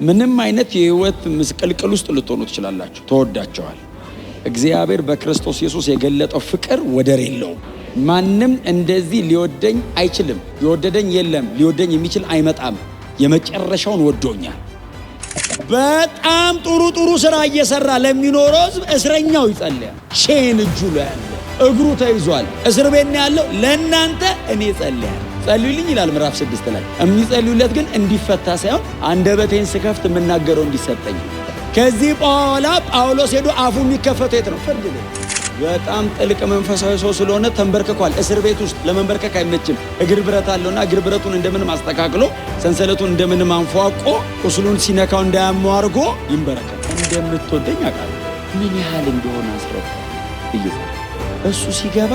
ምንም አይነት የህይወት ምስቅልቅል ውስጥ ልትሆኑ ትችላላችሁ። ተወዳቸዋል። እግዚአብሔር በክርስቶስ ኢየሱስ የገለጠው ፍቅር ወደር የለውም። ማንም እንደዚህ ሊወደኝ አይችልም። የወደደኝ የለም፣ ሊወደኝ የሚችል አይመጣም። የመጨረሻውን ወዶኛል። በጣም ጥሩ ስራ እየሰራ ለሚኖረው ህዝብ እስረኛው ይጸልያል። ሼን እጁ ላይ ያለ እግሩ ተይዟል፣ እስር ቤት ነው ያለው። ለእናንተ እኔ ጸልያለሁ፣ ጸልዩልኝ ይላል ምዕራፍ 6 ላይ። የሚጸልዩለት ግን እንዲፈታ ሳይሆን አንደበቴን ስከፍት የምናገረው እንዲሰጠኝ። ከዚህ በኋላ ጳውሎስ ሄዶ አፉ የሚከፈተው የት ነው? ፍርድ ቤት። በጣም ጥልቅ መንፈሳዊ ሰው ስለሆነ ተንበርክኳል። እስር ቤት ውስጥ ለመንበርከክ አይመችም። እግር ብረት አለውና እግር ብረቱን እንደምንም አስተካክሎ ሰንሰለቱን እንደምንም አንፏቆ ቁስሉን ሲነካው እንዳያመው አድርጎ ይንበረከክ። እንደምትወደኝ አውቃለሁ፣ ምን ያህል እንደሆነ አስረዳ ብዬ እሱ ሲገባ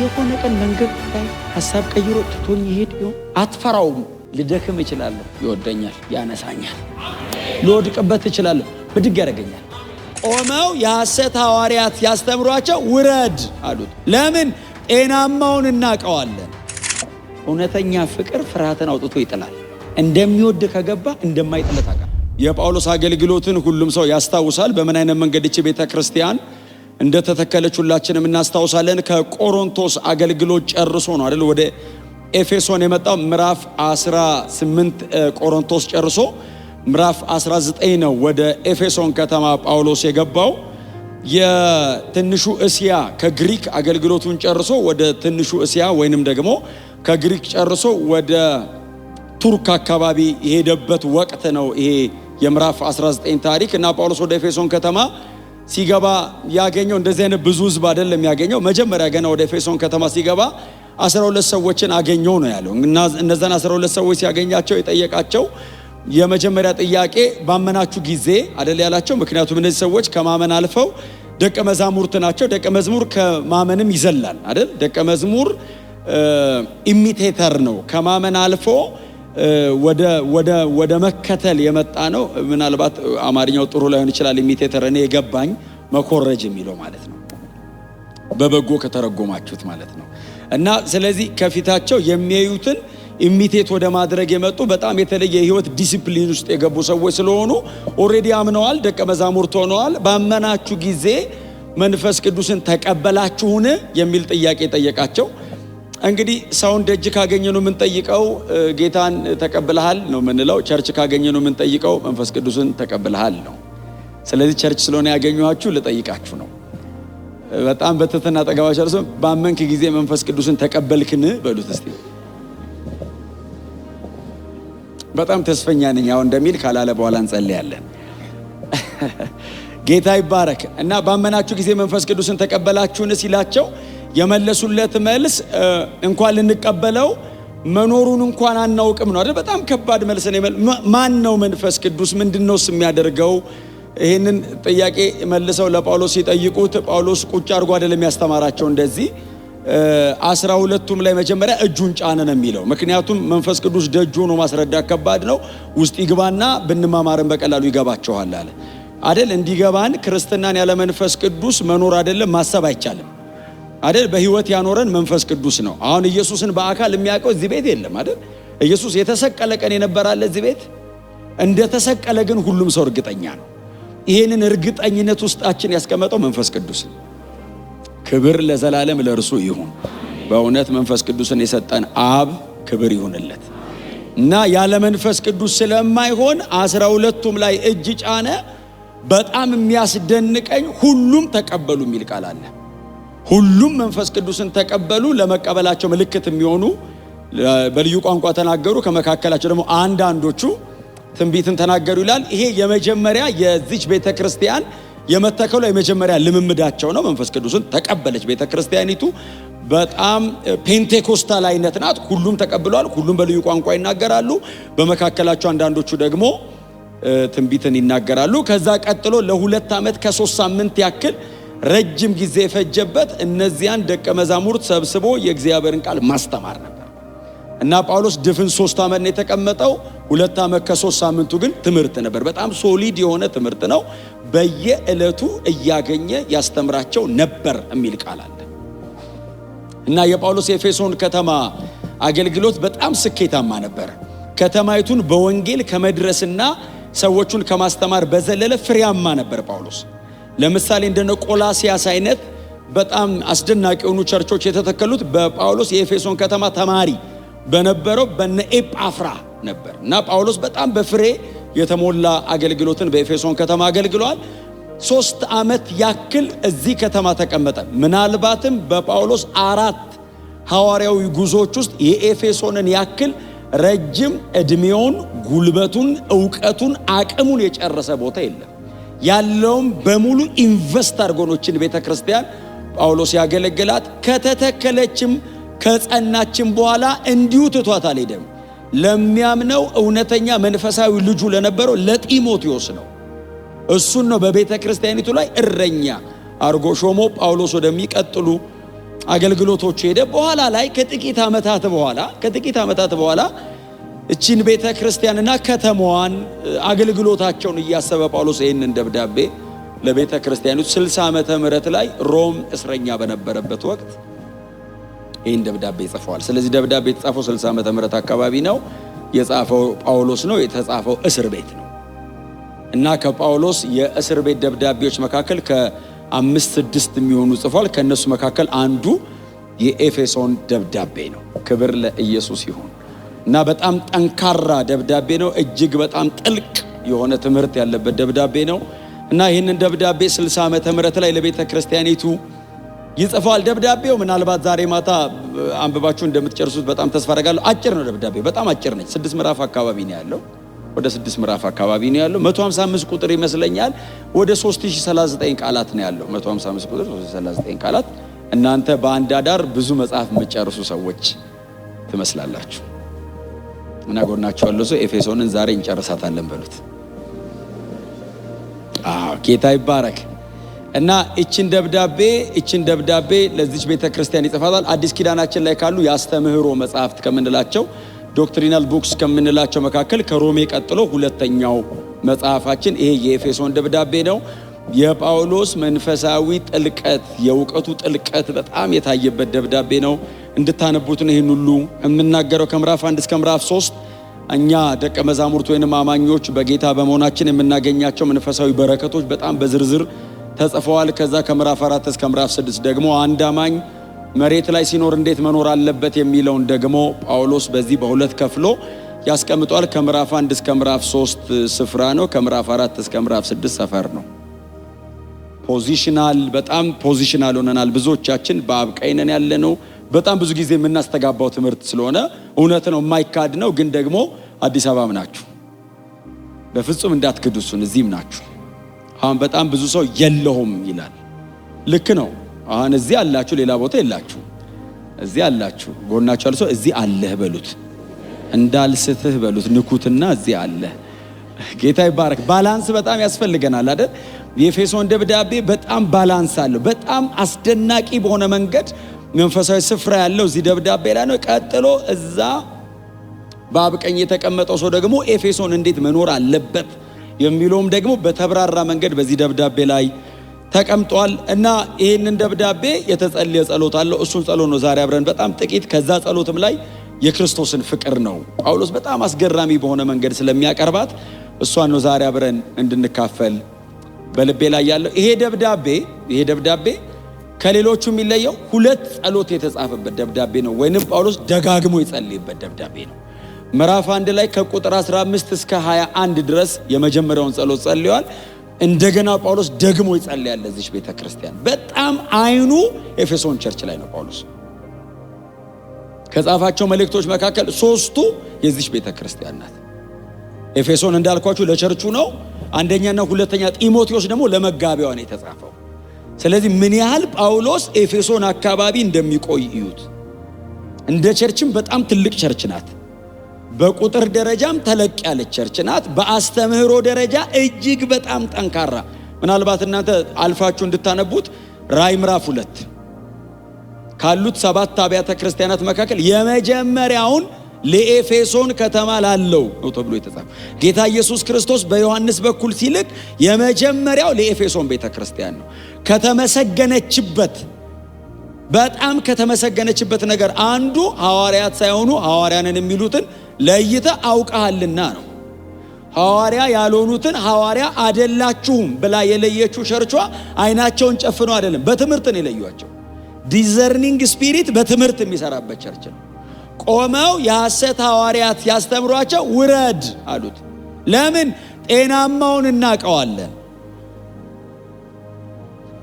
የሆነ ቀን መንገድ ላይ ሐሳብ ቀይሮ ትቶኝ ይሄድ ይሆን? አትፈራውም። ልደክም እችላለሁ፣ ይወደኛል፣ ያነሳኛል። ልወድቅበት እችላለሁ፣ ብድግ ያደርገኛል። ቆመው የሐሰት ሐዋርያት ያስተምሯቸው ውረድ አሉት። ለምን? ጤናማውን እናውቀዋለን። እውነተኛ ፍቅር ፍርሃትን አውጥቶ ይጥላል። እንደሚወድ ከገባ እንደማይጥል ታውቃለህ። የጳውሎስ አገልግሎትን ሁሉም ሰው ያስታውሳል። በምን አይነት መንገድ እቺ ቤተ ክርስቲያን እንደተተከለች ሁላችንም እናስታውሳለን። ከቆሮንቶስ አገልግሎት ጨርሶ ነው አይደል ወደ ኤፌሶን የመጣው። ምዕራፍ 18 ቆሮንቶስ ጨርሶ ምዕራፍ 19 ነው ወደ ኤፌሶን ከተማ ጳውሎስ የገባው። የትንሹ እስያ ከግሪክ አገልግሎቱን ጨርሶ ወደ ትንሹ እስያ ወይንም ደግሞ ከግሪክ ጨርሶ ወደ ቱርክ አካባቢ የሄደበት ወቅት ነው ይሄ የምዕራፍ 19 ታሪክ። እና ጳውሎስ ወደ ኤፌሶን ከተማ ሲገባ ያገኘው እንደዚህ አይነት ብዙ ህዝብ አይደለም ያገኘው። መጀመሪያ ገና ወደ ኤፌሶን ከተማ ሲገባ 12 ሰዎችን አገኘው ነው ያለው። እና እነዛን 12 ሰዎች ሲያገኛቸው የጠየቃቸው የመጀመሪያ ጥያቄ ባመናችሁ ጊዜ አይደል ያላቸው። ምክንያቱም እነዚህ ሰዎች ከማመን አልፈው ደቀ መዛሙርት ናቸው። ደቀ መዝሙር ከማመንም ይዘላል አይደል? ደቀ መዝሙር ኢሚቴተር ነው። ከማመን አልፎ ወደ መከተል የመጣ ነው። ምናልባት አማርኛው ጥሩ ላይሆን ይችላል። ኢሚቴተር እኔ የገባኝ መኮረጅ የሚለው ማለት ነው፣ በበጎ ከተረጎማችሁት ማለት ነው። እና ስለዚህ ከፊታቸው የሚያዩትን ኢሚቴት ወደ ማድረግ የመጡ በጣም የተለየ የህይወት ዲሲፕሊን ውስጥ የገቡ ሰዎች ስለሆኑ ኦሬዲ አምነዋል፣ ደቀ መዛሙርት ሆነዋል። ባመናችሁ ጊዜ መንፈስ ቅዱስን ተቀበላችሁን የሚል ጥያቄ ጠየቃቸው። እንግዲህ ሰውን ደጅ ካገኘ ነው የምንጠይቀው ጌታን ተቀብለሃል ነው የምንለው። ቸርች ካገኘ ነው የምንጠይቀው መንፈስ ቅዱስን ተቀብለሃል ነው። ስለዚህ ቸርች ስለሆነ ያገኘኋችሁ ልጠይቃችሁ ነው። በጣም በትህትና ጠጋባችሁ አርሶ ባመንክ ጊዜ መንፈስ ቅዱስን ተቀበልክን በሉት እስቲ። በጣም ተስፈኛ ነኝ አሁን እንደሚል ካላለ በኋላ እንጸልያለን። ጌታ ይባረክ። እና ባመናችሁ ጊዜ መንፈስ ቅዱስን ተቀበላችሁን ሲላቸው የመለሱለት መልስ እንኳን ልንቀበለው መኖሩን እንኳን አናውቅም ነው አይደል? በጣም ከባድ መልስ ነው። ማን ነው መንፈስ ቅዱስ? ምንድነውስ የሚያደርገው? ይሄንን ጥያቄ መልሰው ለጳውሎስ ሲጠይቁት ጳውሎስ ቁጭ አድርጎ አይደለም ያስተማራቸው። እንደዚህ 12ቱም ላይ መጀመሪያ እጁን ጫነ ነው የሚለው። ምክንያቱም መንፈስ ቅዱስ ደጅ ሆኖ ማስረዳት ከባድ ነው። ውስጥ ይግባና ብንማማርን በቀላሉ ይገባቸዋል አለ አይደል? እንዲገባን ክርስትናን ያለ መንፈስ ቅዱስ መኖር አይደለም ማሰብ አይቻልም አይደል? በህይወት ያኖረን መንፈስ ቅዱስ ነው። አሁን ኢየሱስን በአካል የሚያውቀው እዚህ ቤት የለም አይደል? ኢየሱስ የተሰቀለ ቀን የነበራለ እዚህ ቤት እንደተሰቀለ ግን ሁሉም ሰው እርግጠኛ ነው። ይሄንን እርግጠኝነት ውስጣችን ያስቀመጠው መንፈስ ቅዱስ ነው። ክብር ለዘላለም ለእርሱ ይሁን። በእውነት መንፈስ ቅዱስን የሰጠን አብ ክብር ይሁንለት። እና ያለ መንፈስ ቅዱስ ስለማይሆን 12ቱም ላይ እጅ ጫነ። በጣም የሚያስደንቀኝ ሁሉም ተቀበሉ የሚል ቃል አለ። ሁሉም መንፈስ ቅዱስን ተቀበሉ። ለመቀበላቸው ምልክት የሚሆኑ በልዩ ቋንቋ ተናገሩ። ከመካከላቸው ደግሞ አንዳንዶቹ ትንቢትን ተናገሩ ይላል። ይሄ የመጀመሪያ የዚች ቤተክርስቲያን የመተከሉ የመጀመሪያ ልምምዳቸው ነው። መንፈስ ቅዱስን ተቀበለች ቤተክርስቲያኒቱ። በጣም ፔንቴኮስታል አይነት ናት። ሁሉም ተቀብለዋል። ሁሉም በልዩ ቋንቋ ይናገራሉ። በመካከላቸው አንዳንዶቹ ደግሞ ትንቢትን ይናገራሉ። ከዛ ቀጥሎ ለ2 ዓመት ከ3 ሳምንት ያክል ረጅም ጊዜ የፈጀበት እነዚያን ደቀ መዛሙርት ሰብስቦ የእግዚአብሔርን ቃል ማስተማር ነበር። እና ጳውሎስ ድፍን 3 ዓመት ነው የተቀመጠው። 2 ዓመት ከ3 ሳምንቱ ግን ትምህርት ነበር። በጣም ሶሊድ የሆነ ትምህርት ነው። በየዕለቱ እያገኘ ያስተምራቸው ነበር የሚል ቃል አለ። እና የጳውሎስ የኤፌሶን ከተማ አገልግሎት በጣም ስኬታማ ነበር። ከተማይቱን በወንጌል ከመድረስና ሰዎቹን ከማስተማር በዘለለ ፍሬያማ ነበር ጳውሎስ። ለምሳሌ እንደነ ቆላሲያስ አይነት በጣም አስደናቂ የሆኑ ቸርቾች የተተከሉት በጳውሎስ የኤፌሶን ከተማ ተማሪ በነበረው በነ ኤጳፍራ ነበር እና ጳውሎስ በጣም በፍሬ የተሞላ አገልግሎትን በኤፌሶን ከተማ አገልግሏል። 3 ዓመት ያክል እዚህ ከተማ ተቀመጠ። ምናልባትም በጳውሎስ 4 ሐዋርያዊ ጉዞዎች ውስጥ የኤፌሶንን ያክል ረጅም ዕድሜውን፣ ጉልበቱን፣ ዕውቀቱን፣ አቅሙን የጨረሰ ቦታ የለም። ያለውም በሙሉ ኢንቨስት አድርጎኖችን ቤተክርስቲያን ጳውሎስ ያገለግላት። ከተተከለችም ከጸናችም በኋላ እንዲሁ ትቷት አልሄደም። ለሚያምነው እውነተኛ መንፈሳዊ ልጁ ለነበረው ለጢሞቴዎስ ነው። እሱን ነው በቤተ ክርስቲያኒቱ ላይ እረኛ አርጎ ሾሞ ጳውሎስ ወደሚቀጥሉ አገልግሎቶች ሄደ። በኋላ ላይ ከጥቂት ዓመታት በኋላ እቺን ቤተ ክርስቲያንና ከተማዋን አገልግሎታቸውን እያሰበ ጳውሎስ ይህንን ደብዳቤ ለቤተ ክርስቲያኒቱ 60 ዓመተ ምህረት ላይ ሮም እስረኛ በነበረበት ወቅት ይህን ደብዳቤ ጽፏል። ስለዚህ ደብዳቤ የተጻፈው 60 ዓመተ ምህረት አካባቢ ነው። የጻፈው ጳውሎስ ነው። የተጻፈው እስር ቤት ነው እና ከጳውሎስ የእስር ቤት ደብዳቤዎች መካከል ከ5-6 የሚሆኑ ጽፏል። ከነሱ መካከል አንዱ የኤፌሶን ደብዳቤ ነው። ክብር ለኢየሱስ ይሁን እና በጣም ጠንካራ ደብዳቤ ነው። እጅግ በጣም ጥልቅ የሆነ ትምህርት ያለበት ደብዳቤ ነው እና ይህንን ደብዳቤ 60 ዓመተ ምህረት ላይ ለቤተ ክርስቲያኒቱ ይጽፋል። ደብዳቤው ምናልባት ዛሬ ማታ አንብባችሁ እንደምትጨርሱት በጣም ተስፋ አደርጋለሁ። አጭር ነው ደብዳቤው፣ በጣም አጭር ነች። 6 ምዕራፍ አካባቢ ነው ያለው። ወደ 6 ምዕራፍ አካባቢ ነው ያለው። 155 ቁጥር ይመስለኛል። ወደ 3039 ቃላት ነው ያለው። 155 ቁጥር 3039 ቃላት። እናንተ በአንድ አዳር ብዙ መጽሐፍ የምትጨርሱ ሰዎች ትመስላላችሁ እና ጎናችሁ ያለው ሰው ኤፌሶንን ዛሬ እንጨርሳታለን በሉት። ጌታ ይባረክ። እና እቺን ደብዳቤ ለዚች ቤተክርስቲያን ይጽፋታል። አዲስ ኪዳናችን ላይ ካሉ ያስተምህሮ መጽሐፍት ከምንላቸው ዶክትሪናል ቡክስ ከምንላቸው መካከል ከሮሜ ቀጥሎ ሁለተኛው መጽሐፋችን ይሄ የኤፌሶን ደብዳቤ ነው። የጳውሎስ መንፈሳዊ ጥልቀት፣ የእውቀቱ ጥልቀት በጣም የታየበት ደብዳቤ ነው። እንድታነቡት ነው ይህን ሁሉ የምናገረው። ከምዕራፍ 1 እስከ ምዕራፍ 3 እኛ ደቀ መዛሙርት ወይንም አማኞች በጌታ በመሆናችን የምናገኛቸው መንፈሳዊ በረከቶች በጣም በዝርዝር ተጽፈዋል። ከዛ ከምዕራፍ 4 እስከ ምዕራፍ 6 ደግሞ አንድ አማኝ መሬት ላይ ሲኖር እንዴት መኖር አለበት የሚለውን ደግሞ ጳውሎስ በዚህ በሁለት ከፍሎ ያስቀምጧል። ከምዕራፍ 1 እስከ ምዕራፍ 3 ስፍራ ነው። ከምዕራፍ 4 እስከ ምዕራፍ 6 ሰፈር ነው። በጣም ፖዚሽናል ሆነናል። ብዙዎቻችን በአብ ቀኝ ነን ያለነው። በጣም ብዙ ጊዜ የምናስተጋባው ትምህርት ስለሆነ እውነት ነው፣ የማይካድ ነው። ግን ደግሞ አዲስ አበባም ናችሁ፣ በፍጹም እንዳትክዱ እሱን። እዚህም ናችሁ። አሁን በጣም ብዙ ሰው የለሁም ይላል። ልክ ነው። አሁን እዚህ አላችሁ፣ ሌላ ቦታ የላችሁ። እዚህ አላችሁ። ጎናችሁ ያለው ሰው እዚህ አለህ በሉት፣ እንዳልስትህ በሉት፣ ንኩትና እዚህ አለህ። ጌታ ይባረክ። ባላንስ በጣም ያስፈልገናል አይደል? የኤፌሶን ደብዳቤ በጣም ባላንስ አለው። በጣም አስደናቂ በሆነ መንገድ መንፈሳዊ ስፍራ ያለው እዚህ ደብዳቤ ላይ ነው። ቀጥሎ እዛ በአብ ቀኝ የተቀመጠው ሰው ደግሞ ኤፌሶን እንዴት መኖር አለበት የሚለውም ደግሞ በተብራራ መንገድ በዚህ ደብዳቤ ላይ ተቀምጧል። እና ይህንን ደብዳቤ የተጸለየ ጸሎት አለው። እሱን ጸሎት ነው ዛሬ አብረን በጣም ጥቂት፣ ከዛ ጸሎትም ላይ የክርስቶስን ፍቅር ነው ጳውሎስ በጣም አስገራሚ በሆነ መንገድ ስለሚያቀርባት እሷን ነው ዛሬ አብረን እንድንካፈል በልቤ ላይ ያለው። ይሄ ደብዳቤ ከሌሎቹ የሚለየው 2 ጸሎት የተጻፈበት ደብዳቤ ነው፣ ወይንም ጳውሎስ ደጋግሞ የጸለየበት ደብዳቤ ነው። ምዕራፍ 1 ላይ ከቁጥር 15 እስከ 21 ድረስ የመጀመሪያውን ጸሎት ጸልየዋል። እንደገና ጳውሎስ ደግሞ ይጸልያል ለዚህ ቤተክርስቲያን። በጣም አይኑ ኤፌሶን ቸርች ላይ ነው። ጳውሎስ ከጻፋቸው መልእክቶች መካከል 3ቱ የዚህ ቤተክርስቲያን ናት። ኤፌሶን እንዳልኳችሁ ለቸርቹ ነው። አንደኛና ሁለተኛ ጢሞቴዎስ ደግሞ ለመጋቢያው ነው የተጻፈው። ስለዚህ ምን ያህል ጳውሎስ ኤፌሶን አካባቢ እንደሚቆይ እዩት። እንደ ቸርችም በጣም ትልቅ ቸርች ናት። በቁጥር ደረጃም ተለቅ ያለች ቸርች ናት። በአስተምህሮ ደረጃ እጅግ በጣም ጠንካራ። ምናልባት እናንተ አልፋችሁ እንድታነቡት ራዕይ ምዕራፍ 2 ካሉት 7 አብያተ ክርስቲያናት መካከል የመጀመሪያውን ለኤፌሶን ከተማ ላለው ነው ተብሎ የተጻፈ። ጌታ ኢየሱስ ክርስቶስ በዮሐንስ በኩል ሲልክ የመጀመሪያው ለኤፌሶን ቤተክርስቲያን ነው። ከተመሰገነችበት በጣም ከተመሰገነችበት ነገር አንዱ ሐዋርያት ሳይሆኑ ሐዋርያንን የሚሉትን ለይተ አውቀሃልና ነው። ሐዋርያ ያልሆኑትን ሐዋርያ አይደላችሁም ብላ የለየችው ቸርቿ አይናቸውን ጨፍነው አይደለም፣ በትምህርት ነው የለዩአቸው። ዲዘርኒንግ ስፒሪት በትምህርት የሚሰራበት ቸርች ነው። ቆመው የሐሰት ሐዋርያት ያስተምሯቸው ውረድ አሉት። ለምን? ጤናማውን እናቀዋለን።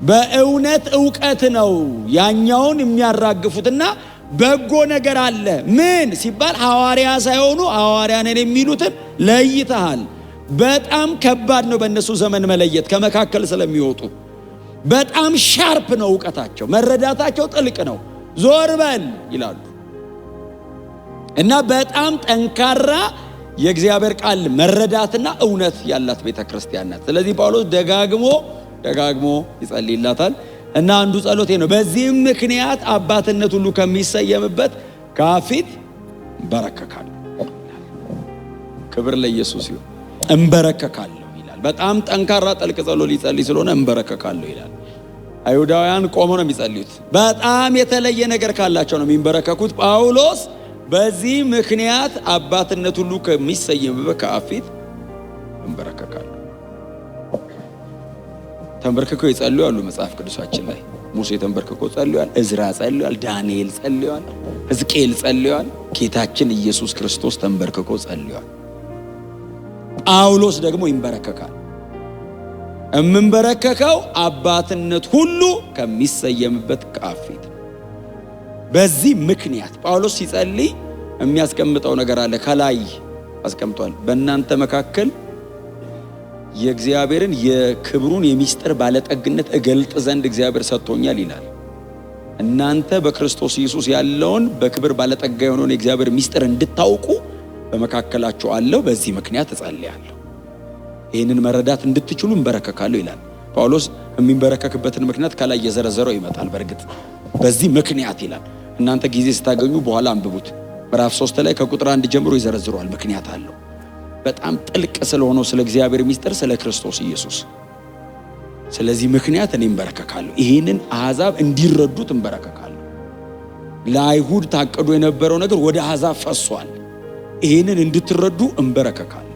በእውነት ዕውቀት ነው ያኛውን የሚያራግፉትና በጎ ነገር አለ። ምን ሲባል ሐዋርያ ሳይሆኑ ሐዋርያንን የሚሉትን ለይተሃል። በጣም ከባድ ነው በእነሱ ዘመን መለየት ከመካከል ስለሚወጡ። በጣም ሻርፕ ነው ዕውቀታቸው፣ መረዳታቸው ጥልቅ ነው። ዞር በል ይላሉ እና በጣም ጠንካራ የእግዚአብሔር ቃል መረዳትና እውነት ያላት ቤተክርስቲያን ናት። ስለዚህ ጳውሎስ ደጋግሞ ይጸልይላታል እና አንዱ ጸሎቴ ነው። በዚህም ምክንያት አባትነት ሁሉ ከሚሰየምበት ከአብ ፊት እንበረከካለሁ። ክብር ለኢየሱስ ይሁን። እንበረከካለሁ ይላል። በጣም ጠንካራ ጥልቅ ጸሎት ሊጸልይ ስለሆነ እንበረከካለሁ ይላል። አይሁዳውያን ቆመው ነው የሚጸልዩት። በጣም የተለየ ነገር ካላቸው ነው የሚንበረከኩት። ጳውሎስ በዚህ ምክንያት አባትነት ሁሉ ከሚሰየምበት ከአብ ፊት እንበረከካለሁ። ተንበርክከው ይጸልዩ አሉ መጽሐፍ ቅዱሳችን ላይ። ሙሴ ተንበርክኮ ጸልዩአል፣ እዝራ ጸልዩአል፣ ዳንኤል ጸልዩአል፣ ሕዝቅኤል ጸልዩአል፣ ጌታችን ኢየሱስ ክርስቶስ ተንበርክኮ ጸልዩአል። ጳውሎስ ደግሞ ይንበረከካል። እምንበረከከው አባትነት ሁሉ ከሚሰየምበት ከአብ ፊት። በዚህ ምክንያት ጳውሎስ ሲጸልይ የሚያስቀምጠው ነገር አለ። ከላይ አስቀምጧል። በእናንተ መካከል የእግዚአብሔርን የክብሩን የሚስጥር ባለጠግነት እገልጥ ዘንድ እግዚአብሔር ሰጥቶኛል ይላል። እናንተ በክርስቶስ ኢየሱስ ያለውን በክብር ባለጠጋ የሆነውን የእግዚአብሔር ሚስጥር እንድታውቁ በመካከላችሁ አለው። በዚህ ምክንያት እጸልያለሁ። ይህንን መረዳት እንድትችሉ እንበረከካለሁ ይላል ጳውሎስ። የሚንበረከክበትን ምክንያት ከላይ እየዘረዘረው ይመጣል። በእርግጥ በዚህ ምክንያት ይላል። እናንተ ጊዜ ስታገኙ በኋላ አንብቡት። ምዕራፍ 3 ላይ ከቁጥር 1 ጀምሮ ይዘረዝረዋል። ምክንያት አለው። በጣም ጥልቅ ስለሆነው ስለ እግዚአብሔር ሚስጥር፣ ስለ ክርስቶስ ኢየሱስ። ስለዚህ ምክንያት እኔ እንበረከካለሁ። ይህንን አሕዛብ እንዲረዱት እንበረከካለሁ። ለአይሁድ ታቅዶ የነበረው ነገር ወደ አሕዛብ ፈሷል። ይህንን እንድትረዱ እንበረከካለሁ።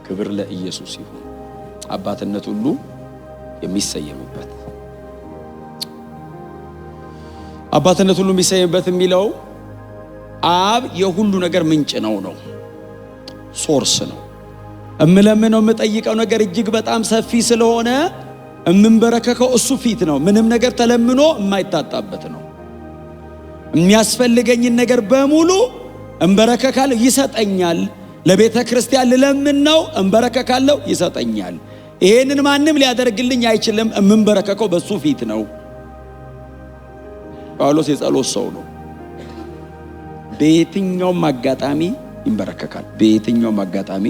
ክብር ለኢየሱስ ይሁን። አባትነት ሁሉ የሚሰየምበት አባትነት ሁሉ የሚሰየምበት የሚለው አብ የሁሉ ነገር ምንጭ ነው፣ ሶርስ ነው። እምለምነው የምጠይቀው ነገር እጅግ በጣም ሰፊ ስለሆነ እምንበረከከው እሱ ፊት ነው። ምንም ነገር ተለምኖ የማይታጣበት ነው። የሚያስፈልገኝን ነገር በሙሉ እንበረከካለሁ፣ ይሰጠኛል። ለቤተ ክርስቲያን ልለምን ነው፣ እንበረከካለሁ፣ ይሰጠኛል። ይሄንን ማንም ሊያደርግልኝ አይችልም። እምንበረከከው በሱ ፊት ነው። ጳውሎስ የጸሎት ሰው ነው። በየትኛውም አጋጣሚ ይንበረከካል፣ በየትኛውም አጋጣሚ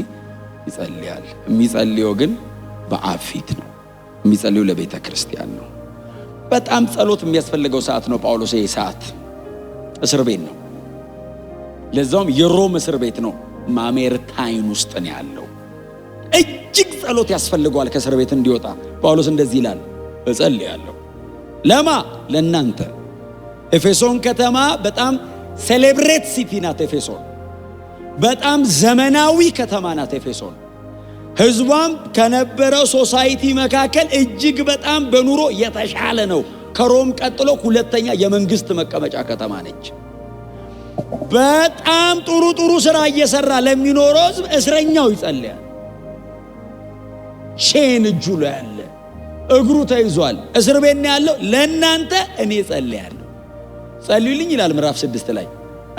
ይጸልያል። የሚጸልየው ግን በአብ ፊት ነው። የሚጸልየው ለቤተ ክርስቲያን ነው። በጣም ጸሎት የሚያስፈልገው ሰዓት ነው። ጳውሎስ ይሄ ሰዓት እስር ቤት ነው። ለዛውም የሮም እስር ቤት ነው። ማሜርታይን ውስጥ ነው ያለው። እጅግ ጸሎት ያስፈልገዋል ከእስር ቤት እንዲወጣ። ጳውሎስ እንደዚህ ይላል፣ እጸልያለሁ። ለማ? ለእናንተ። ኤፌሶን ከተማ በጣም ሴሌብሬት ሲቲ ናት። ኤፌሶን በጣም ዘመናዊ ከተማ ናት። ኤፌሶን ህዝቧም ከነበረው ሶሳይቲ መካከል እጅግ በጣም በኑሮ የተሻለ ነው። ከሮም ቀጥሎ ሁለተኛ የመንግስት መቀመጫ ከተማ ነች። በጣም ጥሩ ስራ እየሰራ ለሚኖረው ህዝብ እስረኛው ይጸልያል። ቼን እጁ ላይ ያለ እግሩ ተይዟል፣ እስር ቤት ነው ያለው። ለእናንተ እኔ ጸልያለሁ፣ ጸልዩልኝ ይላል ምዕራፍ 6 ላይ።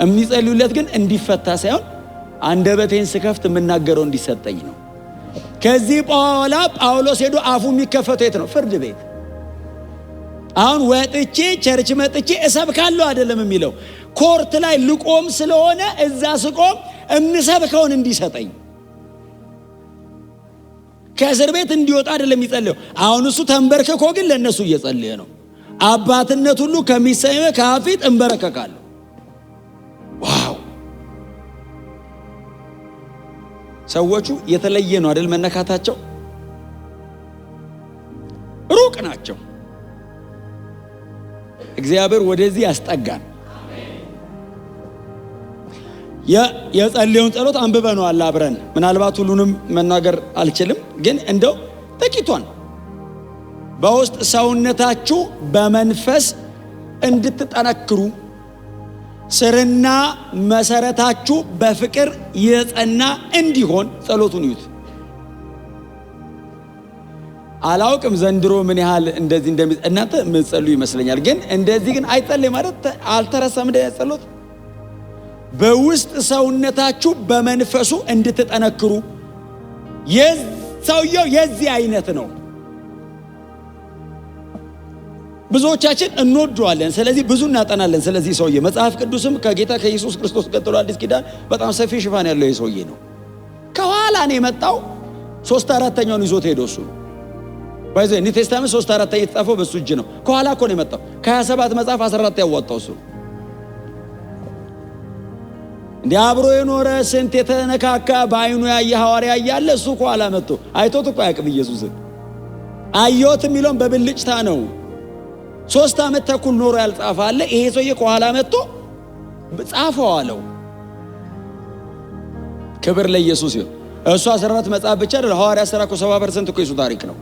የሚጸልዩለት ግን እንዲፈታ ሳይሆን አንደበቴን ስከፍት የምናገረው እንዲሰጠኝ ነው። ከዚህ በኋላ ጳውሎስ ሄዶ አፉ የሚከፈተው የት ነው? ፍርድ ቤት። አሁን ወጥቼ ቸርች መጥቼ እሰብካለሁ አይደለም የሚለው፣ ኮርት ላይ ልቆም ስለሆነ እዛ ስቆም እምሰብከውን እንዲሰጠኝ፣ ከእስር ቤት እንዲወጣ አይደለም የሚጸልየው። አሁን እሱ ተንበርክኮ ግን ለነሱ እየጸለየ ነው። አባትነት ሁሉ ከሚሰየም ከአብ ፊት እንበረከካለሁ። ዋው! ሰዎቹ የተለየ ነው አይደል? መነካታቸው ሩቅ ናቸው። እግዚአብሔር ወደዚህ ያስጠጋን። የጸለዩን ጸሎት አንብበነዋል አብረን። ምናልባት ሁሉንም መናገር አልችልም፣ ግን እንደው ጥቂቷን በውስጥ ሰውነታችሁ በመንፈስ እንድትጠነክሩ ስርና መሰረታችሁ በፍቅር የጸና እንዲሆን ጸሎቱን ይዩት። አላውቅም ዘንድሮ ምን ያህል እንደዚህ እናንተ የምትጸልዩ ይመስለኛል፣ ግን እንደዚህ ግን አይጸልይ ማለት አልተረሳም። እንደዚህ ጸሎት በውስጥ ሰውነታችሁ በመንፈሱ እንድትጠነክሩ። ሰውየው የዚህ አይነት ነው። ብዙዎቻችን እንወደዋለን፣ ስለዚህ ብዙ እናጠናለን። ስለዚህ ሰውዬ መጽሐፍ ቅዱስም ከጌታ ከኢየሱስ ክርስቶስ ቀጥሎ አዲስ ኪዳን በጣም ሰፊ ሽፋን ያለው የሰውዬ ነው። ከኋላ ነው የመጣው። 3/4ኛውን ይዞት ሄዶ እሱ ነው ባይዘ ኒው ቴስታመንት 3/4 የተጻፈው በሱ እጅ ነው። ከኋላ እኮ ነው የመጣው። ከ27 መጽሐፍ 14 ያዋጣው እሱ ነው። እንዲህ አብሮ የኖረ ስንት የተነካካ በአይኑ ያየ ሐዋርያ እያለ እሱ ከኋላ መጥቶ አይቶት እኮ አያውቅም ኢየሱስን። አየሁት የሚለውን በብልጭታ ነው። 3 ዓመት ተኩል ኖሮ ያልጻፈ አለ። ይሄ ሰውዬ ከኋላ መጥቶ ጻፈው አለው። ክብር ለኢየሱስ ይሁን። እሱ 14 መጽሐፍ ብቻ አይደል፣ ሐዋርያ ሥራ እኮ 70% እኮ የሱ ታሪክ ነው።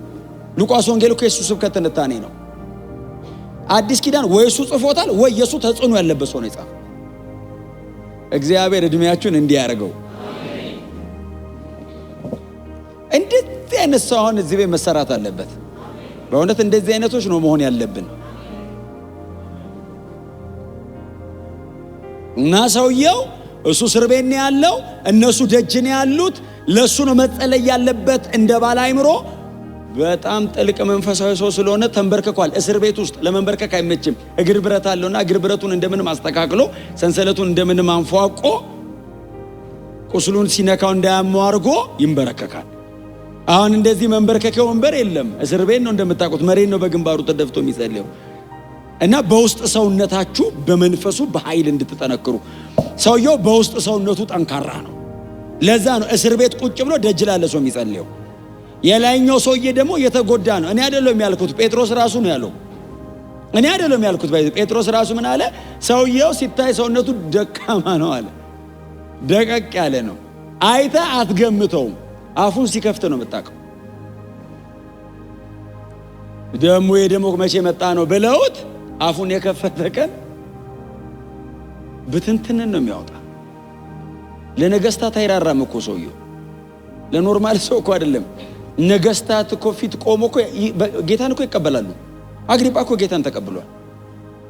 ሉቃስ ወንጌል እኮ የሱ ስብከት ትንታኔ ነው። አዲስ ኪዳን ወይ እሱ ጽፎታል ወይ የሱ ተጽዕኖ ያለበት ሰው ነው የጻፈው። እግዚአብሔር እድሜያችሁን እንዲያርገው። እንደዚህ አይነት ሰው አሁን እዚህ ቤት መሰራት አለበት። በእውነት እንደዚህ አይነቶች ነው መሆን ያለብን። እና ሰውየው እሱ እስር ቤት ነው ያለው፣ እነሱ ደጅ ነው ያሉት። ለሱ ነው መጸለይ ያለበት እንደ ባለ አእምሮ። በጣም ጥልቅ መንፈሳዊ ሰው ስለሆነ ተንበርክኳል። እስር ቤት ውስጥ ለመንበርከክ አይመችም። እግር ብረት አለውና እግር ብረቱን እንደምንም አስተካክሎ ሰንሰለቱን እንደምንም አንፏቆ ቁስሉን ሲነካው እንዳያመው አድርጎ ይንበረከካል። አሁን እንደዚህ መንበርከኪያ ወንበር የለም። እስር ቤት ነው እንደምታውቁት፣ መሬት ነው በግንባሩ ተደፍቶ የሚጸልየው። እና በውስጥ ሰውነታችሁ በመንፈሱ በኃይል እንድትጠነክሩ። ሰውየው በውስጥ ሰውነቱ ጠንካራ ነው። ለዛ ነው እስር ቤት ቁጭ ብሎ ደጅ ላለ ሰው የሚጸልየው። የላይኛው ሰውዬ ደግሞ የተጎዳ ነው። እኔ አይደለም ያልኩት፣ ጴጥሮስ ራሱ ነው ያለው። እኔ አይደለም ያልኩት። ጴጥሮስ ራሱ ምን አለ? ሰውየው ሲታይ ሰውነቱ ደካማ ነው አለ። ደቀቅ ያለ ነው። አይተህ አትገምተውም። አፉን ሲከፍት ነው የምታውቀው። ደግሞ መቼ መጣ ነው ብለውት አፉን የከፈተ ቀን ብትንትንን ነው የሚያወጣ። ለነገስታት አይራራም እኮ ሰውየው። ለኖርማል ሰው እኮ አይደለም። ነገስታት እኮ ፊት ቆሞ እኮ ጌታን እኮ ይቀበላሉ። አግሪጳ እኮ ጌታን ተቀብሏል።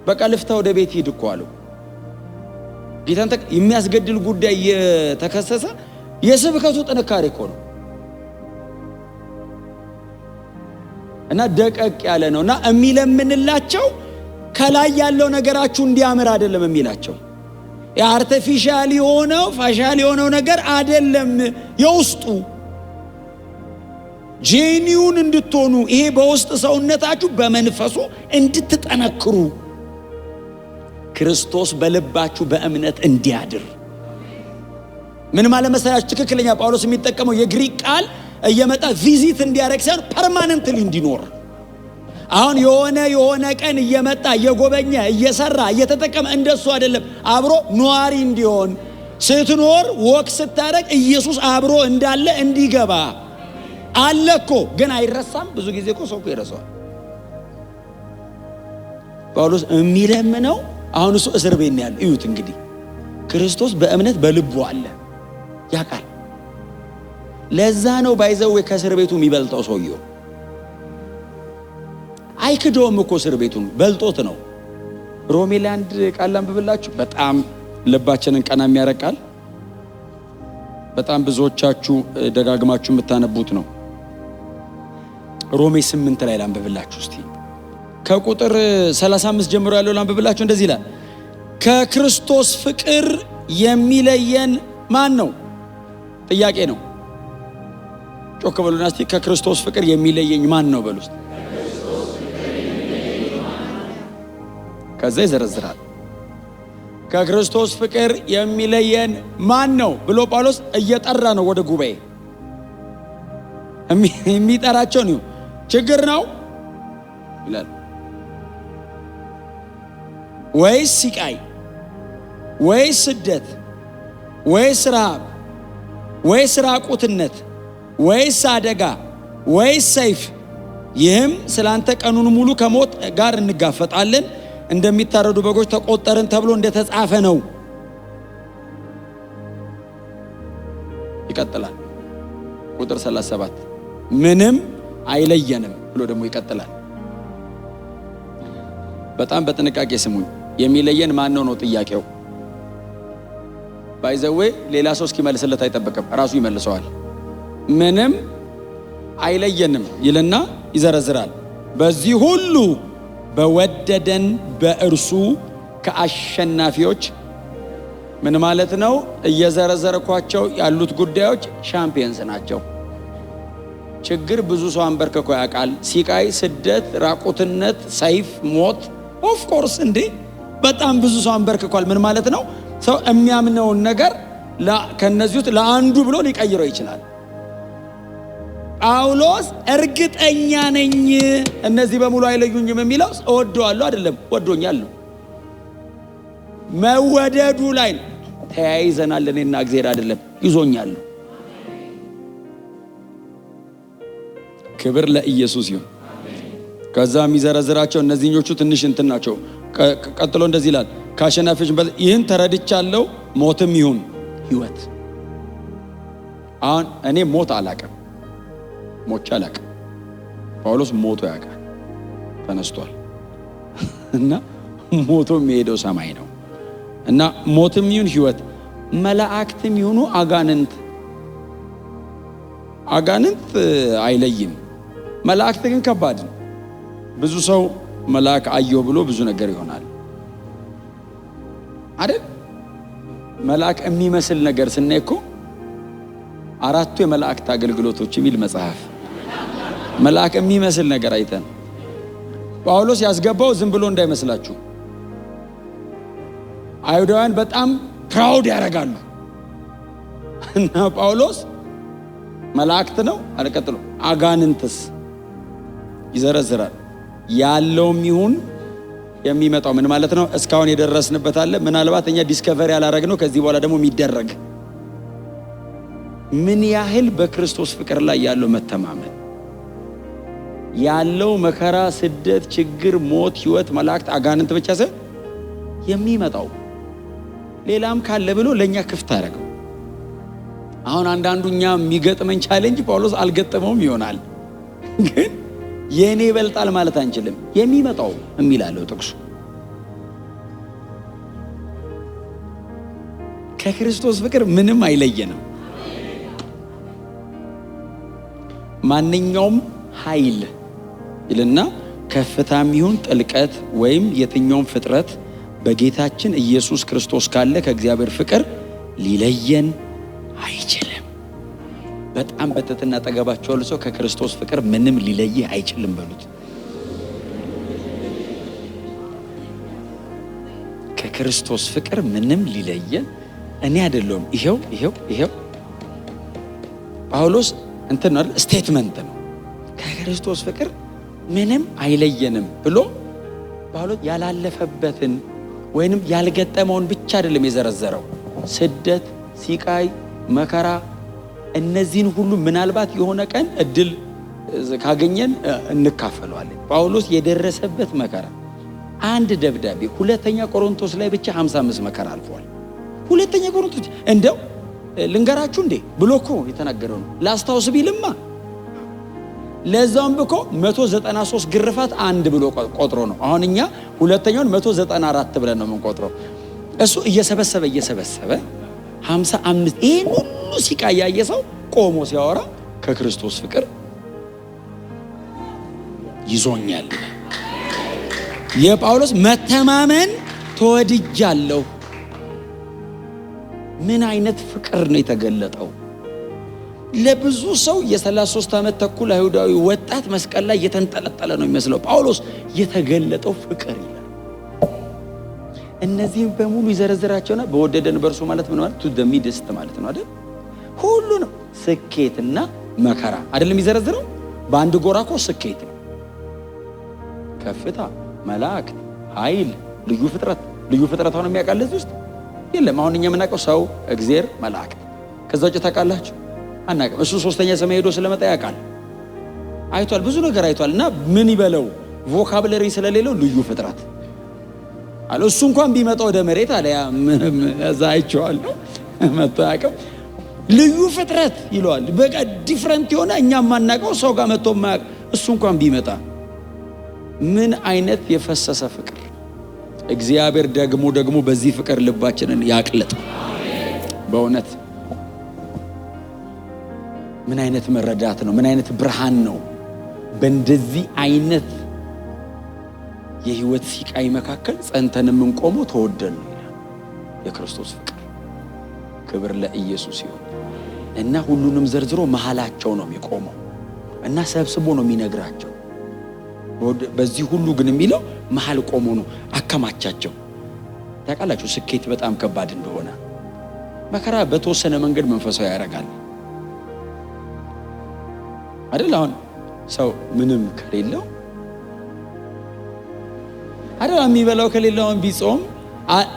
በቃ ልፍታ ወደ ቤት ሂድ እኮ አለው። ጌታን የሚያስገድል ጉዳይ የተከሰሰ የስብከቱ ጥንካሬ እኮ ነው። እና ደቀቅ ያለ ነው። እና የሚለምንላቸው ከላይ ያለው ነገራችሁ እንዲያምር አይደለም የሚላቸው። የአርቲፊሻል የሆነው ፋሻል የሆነው ነገር አይደለም። የውስጡ ጄኒውን እንድትሆኑ፣ ይሄ በውስጥ ሰውነታችሁ በመንፈሱ እንድትጠነክሩ፣ ክርስቶስ በልባችሁ በእምነት እንዲያድር። ምን ማለት መሰላችሁ? ትክክለኛ ጳውሎስ የሚጠቀመው የግሪክ ቃል እየመጣ ቪዚት እንዲያረግ ሳይሆን ፐርማነንትሊ እንዲኖር። አሁን የሆነ ቀን እየመጣ እየጎበኘ እየሰራ እየተጠቀመ እንደሱ አይደለም። አብሮ ኗሪ እንዲሆን፣ ስትኖር ወክ ስታረግ ኢየሱስ አብሮ እንዳለ እንዲገባ አለ እኮ። ግን አይረሳም። ብዙ ጊዜ እኮ ሰው ይረሳዋል። ጳውሎስ የሚለምነው አሁን እሱ እስር ቤት ነው ያለው። እዩት እንግዲህ ክርስቶስ በእምነት በልቡ አለ፣ ያውቃል። ለዛ ነው ባይዘው ከእስር ቤቱ የሚበልጠው ሰውየው። አይክዶም እኮ እስር ቤቱን በልጦት ነው። ሮሜ ላይ አንድ ቃል አንብብላችሁ በጣም ልባችንን ቀና የሚያረቃል። በጣም ብዙዎቻችሁ ደጋግማችሁ የምታነቡት ነው። ሮሜ 8 ላይ አንብብላችሁ እስቲ ከቁጥር 35 ጀምሮ ያለው አንብብላችሁ። እንደዚህ ይላል፣ ከክርስቶስ ፍቅር የሚለየን ማን ነው? ጥያቄ ነው። ጮክ በሉና እስቲ ከክርስቶስ ፍቅር የሚለየኝ ማን ነው በሉ። ከዛ ይዘረዝራል። ከክርስቶስ ፍቅር የሚለየን ማን ነው ብሎ ጳውሎስ እየጠራ ነው ወደ ጉባኤ የሚጠራቸው ነው። ችግር ነው ይላል። ወይስ ሲቃይ ወይስ ስደት ወይስ ረሃብ ወይስ ራቁትነት ወይስ አደጋ ወይስ ሰይፍ? ይህም ስላንተ ቀኑን ሙሉ ከሞት ጋር እንጋፈጣለን፣ እንደሚታረዱ በጎች ተቆጠርን ተብሎ እንደተጻፈ ነው። ይቀጥላል ቁጥር 37 ምንም አይለየንም ብሎ ደግሞ ይቀጥላል። በጣም በጥንቃቄ ስሙኝ። የሚለየን ማን ነው ጥያቄው። ባይዘዌ ሌላ ሰው እስኪመልስለት አይጠበቅም፣ ራሱ ይመልሰዋል። ምንም አይለየንም ይልና ይዘረዝራል። በዚህ ሁሉ በወደደን በእርሱ ከአሸናፊዎች ምን ማለት ነው? እየዘረዘርኳቸው ያሉት ጉዳዮች ሻምፒየንስ ናቸው። ችግር ብዙ ሰው አንበርክኮ ያውቃል። ሲቃይ፣ ስደት፣ ራቁትነት፣ ሰይፍ፣ ሞት ኦፍ ኮርስ እንዴ በጣም ብዙ ሰው አንበርክኳል። ምን ማለት ነው? ሰው የሚያምነውን ነገር ከነዚህ ውስጥ ለአንዱ ብሎ ሊቀይረው ይችላል። ጳውሎስ እርግጠኛ ነኝ እነዚህ በሙሉ አይለዩኝም የሚለው እወደዋለሁ አይደለም፣ ወዶኛል ነው። መወደዱ ላይ ተያይዘናል። እኔና እግዚአብሔር አይደለም፣ ይዞኛል። ክብር ለኢየሱስ ይሁን። ከዛ የሚዘረዝራቸው እነዚህኞቹ ትንሽ እንትን ናቸው። ቀጥሎ እንደዚህ ይላል፣ ከአሸናፊዎች ይህን ተረድቻለሁ፣ ሞትም ይሁን ሕይወት። አሁን እኔ ሞት አላቅም፣ ሞቼ አላቅም። ጳውሎስ ሞቶ ያውቃል፣ ተነስቷል እና ሞቶ የሚሄደው ሰማይ ነው እና ሞትም ይሁን ሕይወት፣ መላእክትም ይሁኑ አጋንንት አይለይም። መላእክት ግን ከባድ ነው። ብዙ ሰው መልአክ አየሁ ብሎ ብዙ ነገር ይሆናል አይደል? መልአክ የሚመስል ነገር ስናይ እኮ 4 የመላእክት አገልግሎቶች የሚል መጽሐፍ መልአክ የሚመስል ነገር አይተን ጳውሎስ ያስገባው ዝም ብሎ እንዳይመስላችሁ። አይሁዳውያን በጣም ፕራውድ ያደርጋሉ እና ጳውሎስ መላእክት ነው አለቀጥሎ አጋንንትስ ይዘረዝራል። ያለውም ይሁን የሚመጣው ምን ማለት ነው? እስካሁን የደረስንበት አለ፣ ምናልባት እኛ ዲስከቨሪ ያላረግነው ከዚህ በኋላ ደግሞ የሚደረግ ምን ያህል በክርስቶስ ፍቅር ላይ ያለው መተማመን ያለው መከራ፣ ስደት፣ ችግር፣ ሞት፣ ሕይወት፣ መላእክት፣ አጋንንት ብቻ ሳይሆን የሚመጣው ሌላም ካለ ብሎ ለኛ ክፍት አደረገው። አሁን አንዳንዱኛ የሚገጥመን ቻሌንጅ ጳውሎስ አልገጠመውም ይሆናል፣ ግን የኔ ይበልጣል ማለት አንችልም። የሚመጣው የሚላለው ጥቅሱ ከክርስቶስ ፍቅር ምንም አይለየንም። ማንኛውም ኃይል ይልና ከፍታም ይሁን ጥልቀት ወይም የትኛውም ፍጥረት በጌታችን ኢየሱስ ክርስቶስ ካለ ከእግዚአብሔር ፍቅር ሊለየን አይችልም። በጣም በትህትና ጠገባቸው ያለው ሰው ከክርስቶስ ፍቅር ምንም ሊለይህ አይችልም በሉት። ከክርስቶስ ፍቅር ምንም ሊለየን እኔ አይደለሁም። ይሄው ጳውሎስ እንትን ነው ስቴትመንት ነው። ከክርስቶስ ፍቅር ምንም አይለየንም ብሎ ጳውሎስ ያላለፈበትን ወይንም ያልገጠመውን ብቻ አይደለም የዘረዘረው። ስደት፣ ሲቃይ፣ መከራ እነዚህን ሁሉ ምናልባት የሆነ ቀን እድል ካገኘን እንካፈለዋለን። ጳውሎስ የደረሰበት መከራ አንድ ደብዳቤ ሁለተኛ ቆሮንቶስ ላይ ብቻ 55 መከራ አልፏል። ሁለተኛ ቆሮንቶስ እንደው ልንገራችሁ እንዴ ብሎ እኮ የተናገረው ነው። ላስታውስ ቢልማ ለዛውም እኮ 193 ግርፋት አንድ ብሎ ቆጥሮ ነው። አሁን እኛ ሁለተኛውን 194 ብለን ነው የምንቆጥረው። እሱ እየሰበሰበ 55 ይሄን ሁሉ ሲቃይ ያየ ሰው ቆሞ ሲያወራ ከክርስቶስ ፍቅር ይዞኛል። የጳውሎስ መተማመን ተወድጃለሁ። ምን አይነት ፍቅር ነው የተገለጠው! ለብዙ ሰው የ33 ዓመት ተኩል አይሁዳዊ ወጣት መስቀል ላይ የተንጠለጠለ ነው የሚመስለው። ጳውሎስ የተገለጠው ፍቅር ይላል። እነዚህም በሙሉ ይዘረዝራቸውና በወደደን በእርሱ ማለት ምን ማለት ቱ ዘ ሚድስት ማለት ነው አይደል? ሁሉንም ስኬትና መከራ አይደለም ይዘረዝረው። በአንድ ጎራ እኮ ስኬት ነው፣ ከፍታ፣ መላእክት፣ ኃይል፣ ልዩ ፍጥረት ሆነ የሚያውቃል እዚህ ውስጥ የለም። አሁን እኛ የምናውቀው ሰው፣ እግዚአብሔር፣ መልአክ ከዛ ውጭ ታውቃላችሁ አናውቅም። እሱ ሶስተኛ ሰማይ ሄዶ ስለመጣ ያውቃል፣ አይቷል፣ ብዙ ነገር አይቷል። እና ምን ይበለው ቮካብለሪ ስለሌለው ልዩ ፍጥረት አለ። እሱ እንኳን ቢመጣ ወደ መሬት አለ ያ እዛ አይቼዋለሁ መጥቶ ያውቅም ልዩ ፍጥረት ይለዋል። በቃ ዲፍረንት የሆነ እኛ የማናውቀው ሰው ጋር መጥቶ የማያውቅ እሱ እንኳን ቢመጣ ምን አይነት የፈሰሰ ፍቅር! እግዚአብሔር ደግሞ በዚህ ፍቅር ልባችንን ያቅልጥ። በእውነት ምን አይነት መረዳት ነው! ምን አይነት ብርሃን ነው! በእንደዚህ አይነት የህይወት ሲቃይ መካከል ጸንተን የምንቆመው ተወደን ነው ይላል የክርስቶስ ፍቅር። ክብር ለኢየሱስ ይሁን። እና ሁሉንም ዘርዝሮ መሃላቸው ነው የሚቆመው እና ሰብስቦ ነው የሚነግራቸው። በዚህ ሁሉ ግን የሚለው መሃል ቆሞ ነው አከማቻቸው። ታውቃላችሁ ስኬት በጣም ከባድ እንደሆነ። መከራ በተወሰነ መንገድ መንፈሳዊ ያደርጋል አይደል? አሁን ሰው ምንም ከሌለው አይደል የሚበላው ከሌለው ቢጾም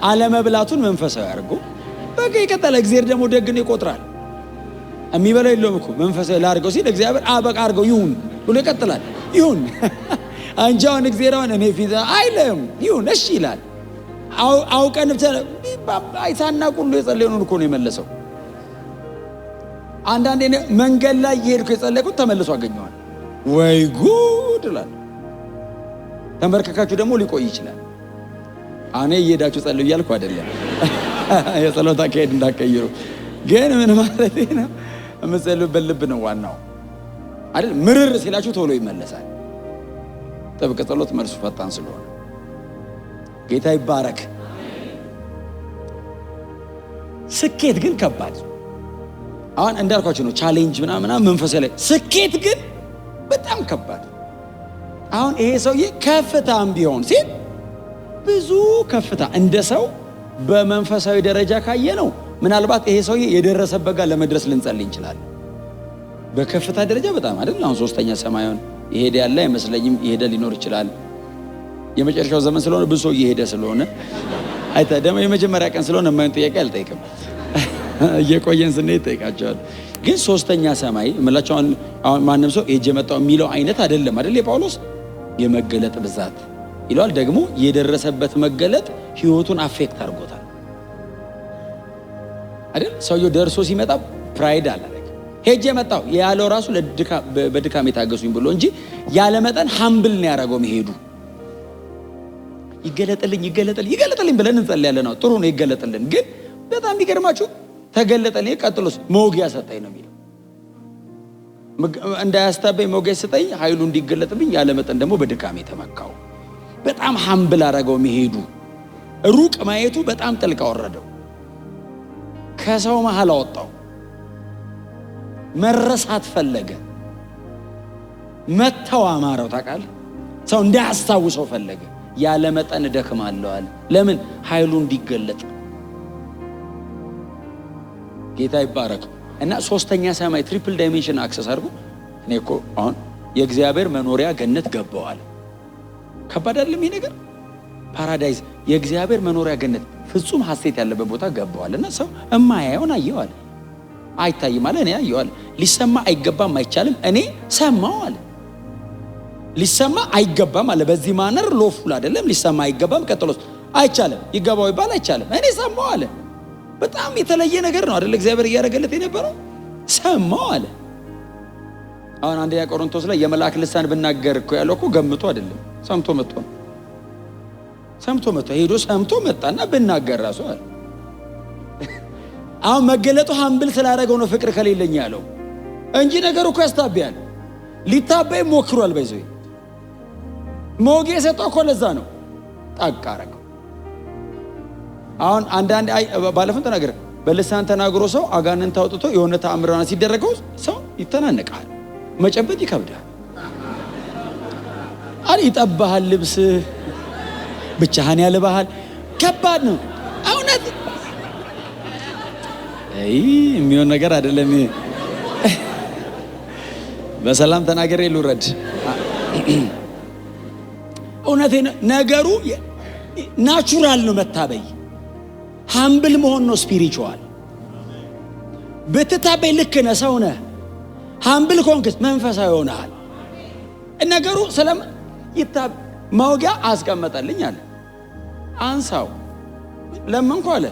አለመብላቱን መንፈሳዊ ያርጉ በቃ ይቀጥላል። እግዚአብሔር ደግሞ ደግን ይቆጥራል። የሚበላው የለውም እኮ መንፈሳዊ ላርገው ሲል እግዚአብሔር በቃ አርገው ይሁን ብሎ ይቀጥላል። ይሁን አንጃውን እግዚአብሔርን እኔ ፊት አይለም ይሁን እሺ ይላል። አውቀን አይሳናቁ ሁሉ የጸለዩን እኮ ነው የመለሰው። አንዳንዴ መንገድ ላይ የሄድኩ የጸለይኩት ተመልሶ አገኘዋል። ወይ ጉድ ይላል። ተንበርከካችሁ ደግሞ ሊቆይ ይችላል። እኔ እየሄዳችሁ ጸልዩ እያልኩ አይደለም፣ የጸሎት አካሄድ እንዳትቀይሩ። ግን ምን ማለት ነው? የምትጸልዩበት ልብ ነው ዋናው አይደል? ምርር ሲላችሁ ቶሎ ይመለሳል። ጥብቅ ጸሎት መልሱ ፈጣን ስለሆነ ጌታ ይባረክ። ስኬት ግን ከባድ አሁን እንዳልኳችሁ ነው። ቻሌንጅ ምናምን መንፈሳዊ ላይ ስኬት ግን በጣም ከባድ። አሁን ይሄ ሰውዬ ከፍታም ቢሆን ሲል ብዙ ከፍታ እንደ ሰው በመንፈሳዊ ደረጃ ካየ ነው ምናልባት ይሄ ሰውዬ የደረሰበት ጋር ለመድረስ ልንጸልይ እንችላለን። በከፍታ ደረጃ በጣም አይደል? አሁን ሶስተኛ ሰማዩን ይሄድ ያለ አይመስለኝም። ይሄደ ሊኖር ይችላል። የመጨረሻው ዘመን ስለሆነ ብዙ ሰው ይሄደ ስለሆነ አይታ ደግሞ የመጀመሪያ ቀን ስለሆነ ማን ጥያቄ አልጠይቅም። እየቆየን ስንሄድ ጠይቃቸዋል። ግን ሶስተኛ ሰማይ እምላቸው አሁን ማንም ሰው ሄጄ መጣው የሚለው አይነት አይደለም አይደል? የጳውሎስ የመገለጥ ብዛት ይሏል። ደግሞ የደረሰበት መገለጥ ህይወቱን አፌክት አድርጎታል አይደል? ሰውየው ደርሶ ሲመጣ ፕራይድ አለ። ሄጄ መጣው ያለው ራሱ በድካም የታገሱኝ ብሎ እንጂ ያለ መጠን ሃምብል ነው ያደረገው። መሄዱ ይገለጥልኝ ብለን እንጸልያለን። ነው ጥሩ ነው ይገለጥልን። ግን በጣም ይገርማችሁ ተገለጠልኝ፣ ቀጥሎስ መውጊያ ሰጠኝ ነው የሚለው። እንዳያስታበኝ መውጊያ ሰጠኝ፣ ኃይሉ እንዲገለጥብኝ፣ ያለ መጠን ደግሞ በድካም የተመካው። በጣም ሃምብል አደረገው። መሄዱ ሩቅ ማየቱ በጣም ጥልቅ አወረደው። ከሰው መሃል አወጣው። መረሳት ፈለገ። መተው አማረው። ታውቃለህ ሰው እንዳያስታውሰው ፈለገ። ያለ መጠን ደክማለሁ አለ። ለምን? ኃይሉ እንዲገለጥ። ጌታ ይባረክ። እና ሶስተኛ ሰማይ ትሪፕል ዳይሜንሽን አክሰስ አድርጎ እኔ እኮ አሁን የእግዚአብሔር መኖሪያ ገነት ገባዋል። ከባድ አይደለም ይሄ ነገር? ፓራዳይዝ የእግዚአብሔር መኖሪያ ገነት ፍጹም ሐሴት ያለበት ቦታ ገባዋል። እና ሰው እማያየውን አየዋል። አይታይም አለ። እኔ አየዋል። ሊሰማ አይገባም አይቻልም። እኔ ሰማው አለ። ሊሰማ አይገባም አለ። በዚህ ማነር ሎፉል አይደለም። ሊሰማ አይገባም። ቀጥሎስ አይቻልም። ይገባው ይባል አይቻልም። እኔ ሰማው አለ። በጣም የተለየ ነገር ነው አይደል? እግዚአብሔር እያደረገለት የነበረው ሰማው አለ። አሁን አንደኛ ቆሮንቶስ ላይ የመልአክ ልሳን ብናገር እኮ ያለው እኮ ገምቶ አይደለም፣ ሰምቶ መጥቶ ነው። ሰምቶ መጥቶ ሄዶ ሰምቶ መጣና ብናገር ራሱ አለ። አሁን መገለጡ ሃምብል ስላደረገው ነው ፍቅር ከሌለኝ ያለው እንጂ ነገሩ እኮ ያስታበያል። ሊታበይ ሞክሯል። በይዘው ሞጌ ሰጠው እኮ ለዛ ነው ጠቅ አደረገው። አሁን አንዳንድ ባለፈው ተናገረ በልሳን ተናግሮ ሰው አጋንንት አውጥቶ የሆነ ተአምራና ሲደረገው ሰው ይተናነቃል። መጨበጥ ይከብዳል። ይጠባሃል፣ ልብስ ብቻህን ያልባሃል። ከባድ ነው እውነት። የሚሆን ነገር አይደለም። በሰላም ተናገሬ ልውረድ። እውነቴ ነገሩ ናቹራል ነው መታበይ። ሃምብል መሆን ነው ስፒሪቹዋል። ብትታበይ ልክ ነህ፣ ሰው ነህ። ሃምብል ኮንክስ መንፈሳዊ ሆነሃል። ነገሩ ሰላም ይታብ ማውጊያ አስቀመጠልኝ አለ። አንሳው ለምንኳ አለ።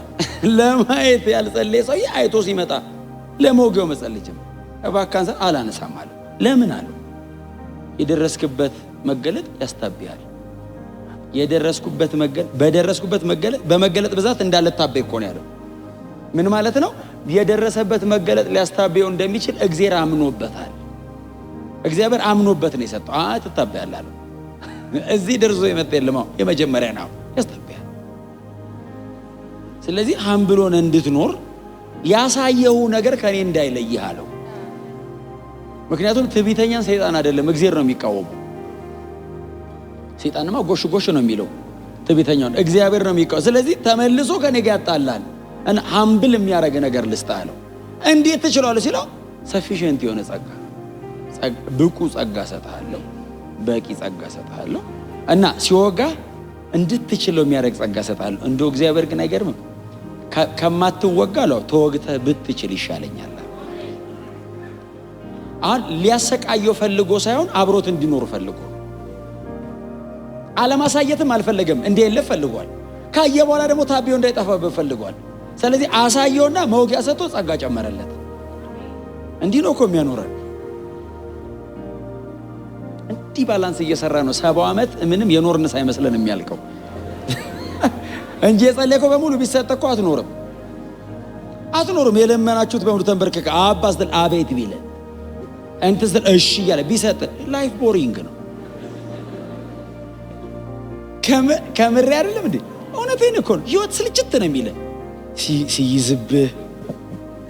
ለማየት ያልጸለየ ሰው አይቶ ሲመጣ ለሞገው መጸለይም እባካንሳ አላነሳም አለ። ለምን አለ? የደረስክበት መገለጥ ያስታብያል። የደረስኩበት መገለጥ በደረስኩበት መገለጥ በመገለጥ ብዛት እንዳልታበይ እኮ ነው ያለው። ምን ማለት ነው? የደረሰበት መገለጥ ሊያስታበየው እንደሚችል እግዚአብሔር አምኖበታል። እግዚአብሔር አምኖበት ነው የሰጠው። ትታበያለህ አለ። እዚህ ደርሶ የመጣ የለም። የመጀመሪያ ነው ያስታበያል። ስለዚህ ሃምብሎን እንድትኖር ያሳየው ነገር ከኔ እንዳይለይህ አለው። ምክንያቱም ትዕቢተኛን ሰይጣን አይደለም እግዚአብሔር ነው የሚቃወመው። ሰይጣንማ ጎሽ ጎሽ ነው የሚለው፣ ትዕቢተኛውን እግዚአብሔር ነው የሚቃወመው። ስለዚህ ተመልሶ ከኔ ጋር ያጣላል እና ሃምብል የሚያደርግ ነገር ልስጥህ አለው። እንዴት ትችላለህ ሲለው ሰፊሽንት የሆነ ጸጋ፣ ብቁ ጸጋ ሰጥሃለሁ፣ በቂ ጸጋ ሰጥሃለሁ እና ሲወጋ እንድትችለው የሚያደርግ ጸጋ ሰጥሃለሁ። እንደው እግዚአብሔር ግን አይገርምም? ከማትወጋ አለው ተወግተህ ብትችል ይሻለኛል። አሁን ሊያሰቃየው ፈልጎ ሳይሆን አብሮት እንዲኖር ፈልጎ፣ አለማሳየትም አልፈለገም፣ እንዲያለፍ ፈልጓል። ካየ በኋላ ደግሞ ታቢው እንዳይጠፋበት ፈልጓል። ስለዚህ አሳየውና መውጊያ ሰጥቶ ጸጋ ጨመረለት። እንዲህ ነው እኮ የሚያኖረን። እንዲህ ባላንስ እየሰራ ነው 70 ዓመት ምንም የኖርን ሳይመስለን የሚያልቀው እንጂ የጸለይከው በሙሉ ቢሰጥ እኮ አትኖርም። የለመናችሁት በሙሉ ተንበርከከ አባ ስትል አቤት ቢለ እንትን ስትል እሺ እያለ ቢሰጥ ላይፍ ቦሪንግ ነው። ከምሬ አይደለም እንዴ? እውነቴን እኮ ነው። ህይወት ስልችት ነው የሚለ ሲይዝብህ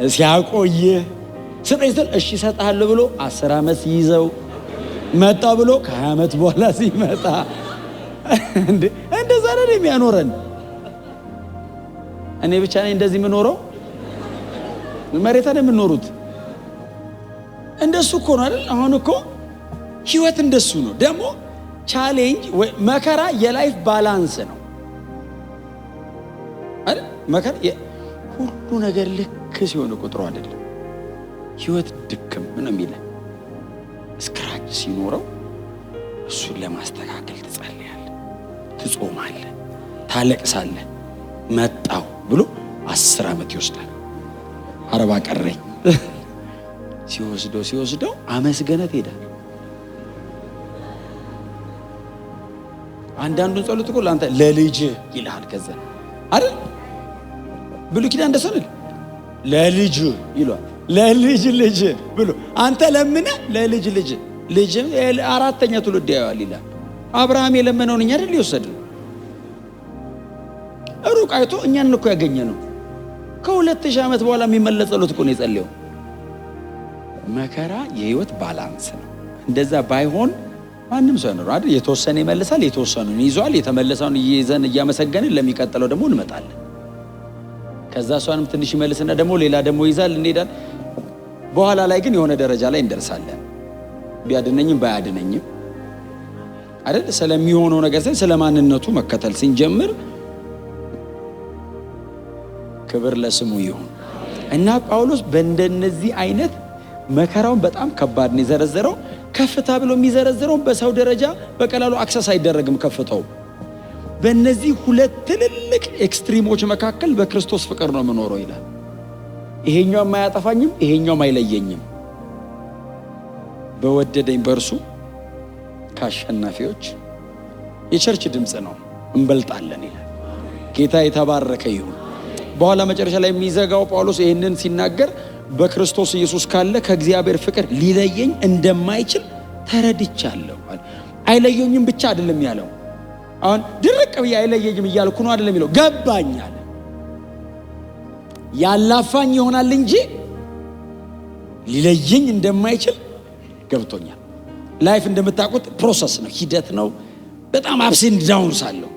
ሲያቆይህ ስጠኝ ስትል እሺ እሰጥሃለሁ ብሎ 10 ዓመት ሲይዘው መጣ ብሎ ከ20 ዓመት በኋላ ሲመጣ እንደዛ ነው የሚያኖረን። እኔ ብቻ ነኝ እንደዚህ የምኖረው? መሬታ ነው የምኖሩት። እንደሱ እኮ ነው አይደል? አሁን እኮ ህይወት እንደሱ ነው። ደግሞ ቻሌንጅ ወይ መከራ የላይፍ ባላንስ ነው አይደል? መከራ ሁሉ ነገር ልክ ሲሆን ቁጥሩ አይደለም። ህይወት ድክም ነው የሚለ ስክራች ሲኖረው እሱን ለማስተካከል ትጸልያለህ፣ ትጾማለህ፣ ታለቅሳለህ። መጣው ብሎ 10 ዓመት ይወስዳል። አረባ ቀረኝ ሲወስደው አመስገነት ሄዳል። አንዳንዱን ጸሎት እኮ ለአንተ ለልጅ ይልሃል። ከዛ አይደል ብሉ ኪዳን እንደሰነል ለልጅ ይሏል። ለልጅ ብሎ አንተ ለምነ ለልጅ ልጅ 4ኛ ትውልድ ያያል ይላል። አብርሃም የለመነውን እኛ አይደል ይወሰድን? ሩቅ አይቶ እኛን እኮ ያገኘ ነው። ከ2000 ዓመት በኋላ የሚመለስ ጸሎት እኮ ነው የጸለየው። መከራ የህይወት ባላንስ ነው። እንደዛ ባይሆን ማንም ሰው ነው አይደል? የተወሰነ ይመልሳል፣ የተወሰነውን ይዟል። የተመለሰውን ይዘን እያመሰገንን ለሚቀጥለው ደግሞ እንመጣለን። ከዛ እሷንም ትንሽ ይመልስና ደግሞ ሌላ ደግሞ ይዛል እንሄዳለን። በኋላ ላይ ግን የሆነ ደረጃ ላይ እንደርሳለን። ቢያድነኝም ባያድነኝም አይደል? ስለሚሆነው ነገር ሳይሆን ስለማንነቱ መከተል ሲንጀምር ክብር ለስሙ ይሁን እና ጳውሎስ በእንደነዚህ አይነት መከራውን በጣም ከባድ ነው የዘረዘረው። ከፍታ ብሎ የሚዘረዘረው በሰው ደረጃ በቀላሉ አክሰስ አይደረግም ከፍታው። በእነዚህ ሁለት ትልልቅ ኤክስትሪሞች መካከል በክርስቶስ ፍቅር ነው የምኖረው ይላል። ይሄኛው የማያጠፋኝም ይሄኛው አይለየኝም። በወደደኝ በእርሱ ከአሸናፊዎች የቸርች ድምፅ ነው እንበልጣለን ይላል። ጌታ የተባረከ ይሁን። በኋላ መጨረሻ ላይ የሚዘጋው ጳውሎስ ይህንን ሲናገር በክርስቶስ ኢየሱስ ካለ ከእግዚአብሔር ፍቅር ሊለየኝ እንደማይችል ተረድቻለሁ። አይለየኝም ብቻ አይደለም ያለው። አሁን ድርቅ ብዬ አይለየኝም እያልኩ ነው አይደለም የሚለው፣ ገባኛል። ያላፋኝ ይሆናል እንጂ ሊለየኝ እንደማይችል ገብቶኛል። ላይፍ እንደምታውቁት ፕሮሰስ ነው፣ ሂደት ነው። በጣም አፕስ ኤንድ ዳውንስ አለው።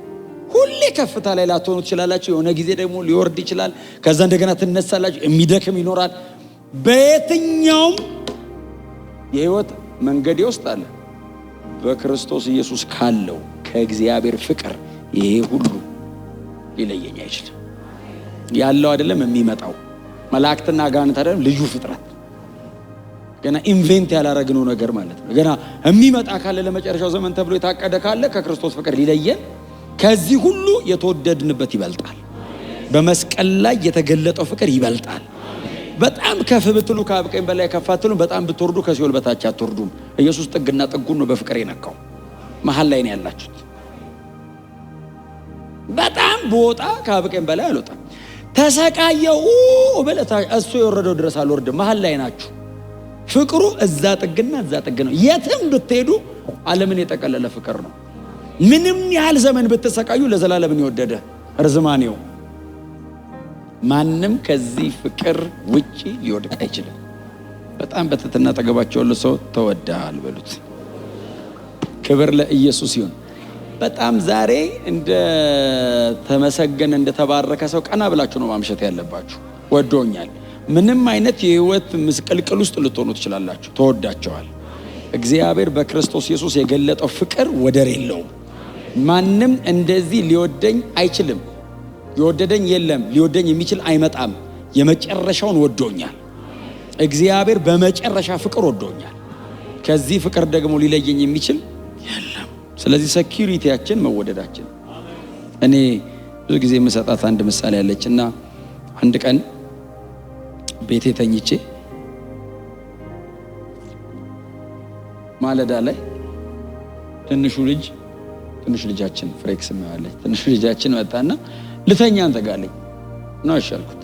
ሁሌ ከፍታ ላይ ላትሆኑ ትችላላችሁ። የሆነ ጊዜ ደግሞ ሊወርድ ይችላል። ከዛ እንደገና ትነሳላችሁ። የሚደክም ይኖራል። በየትኛውም የህይወት መንገድ ውስጥ አለ በክርስቶስ ኢየሱስ ካለው ከእግዚአብሔር ፍቅር ይሄ ሁሉ ሊለየኝ አይችልም። ያለው አይደለም የሚመጣው መላእክትና አጋንንት አይደለም ልዩ ፍጥረት ገና ኢንቨንት ያላረግነው ነገር ማለት ነው። ገና የሚመጣ ካለ ለመጨረሻው ዘመን ተብሎ የታቀደ ካለ ከክርስቶስ ፍቅር ሊለየን ከዚህ ሁሉ የተወደድንበት ይበልጣል። በመስቀል ላይ የተገለጠው ፍቅር ይበልጣል። በጣም ከፍ ብትሉ ከአብ ቀኝ በላይ ከፍ አትሉ፣ በጣም ብትወርዱ ከሲኦል በታች አትወርዱም። ኢየሱስ ጥግና ጥጉን ነው በፍቅር የነካው። መሀል ላይ ነው ያላችሁት። በጣም በወጣ ከአብ ቀኝ በላይ አልወጣም። ተሰቃየው በለታ እሱ የወረደው ድረስ አልወርድም። መሀል ላይ ናችሁ። ፍቅሩ እዛ ጥግና እዛ ጥግ ነው። የትም ብትሄዱ ዓለምን የጠቀለለ ፍቅር ነው። ምንም ያህል ዘመን ብትሰቃዩ ለዘላለምን የወደደ ርዝማኔው ማንም ከዚህ ፍቅር ውጪ ሊወድቅ አይችልም። በጣም በትህትና አጠገባቸው ያለው ሰው ተወዳል በሉት። ክብር ለኢየሱስ ይሁን። በጣም ዛሬ እንደ ተመሰገነ እንደ ተባረከ ሰው ቀና ብላችሁ ነው ማምሸት ያለባችሁ። ወዶኛል። ምንም አይነት የህይወት ምስቅልቅል ውስጥ ልትሆኑ ትችላላችሁ። ተወዳቸዋል። እግዚአብሔር በክርስቶስ ኢየሱስ የገለጠው ፍቅር ወደር የለውም። ማንም እንደዚህ ሊወደኝ አይችልም። የወደደኝ የለም፣ ሊወደኝ የሚችል አይመጣም። የመጨረሻውን ወዶኛል። እግዚአብሔር በመጨረሻ ፍቅር ወዶኛል። ከዚህ ፍቅር ደግሞ ሊለየኝ የሚችል የለም። ስለዚህ ሴኩሪቲያችን መወደዳችን። እኔ ብዙ ጊዜ የምሰጣት አንድ ምሳሌ ያለችና አንድ ቀን ቤቴ ተኝቼ ማለዳ ላይ ትንሹ ልጃችን ፍሬክስ ማለት ትንሹ ልጃችን መጣና ልተኛ አንተ ጋር አለኝ ነው አልኩት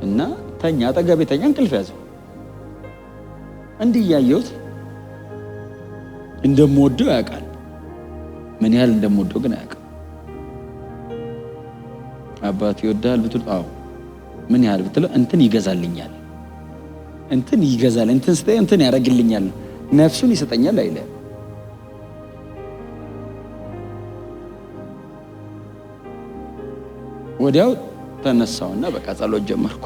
እና ተኛ። አጠገቤ ተኛ። እንቅልፍ ያዘው። እንዲህ ያየሁት እንደምወደው ያውቃል። ምን ያህል እንደምወደው ግን አያውቅም። አባቴ ይወዳል ብትል አዎ ምን ያህል ብትለው እንትን ይገዛልኛል፣ እንትን ይገዛል፣ እንትን ስታይ እንትን ያደርግልኛል፣ ነፍሱን ይሰጠኛል አይለ። ወዲያው ተነሳውና በቃ ጸሎት ጀመርኩ።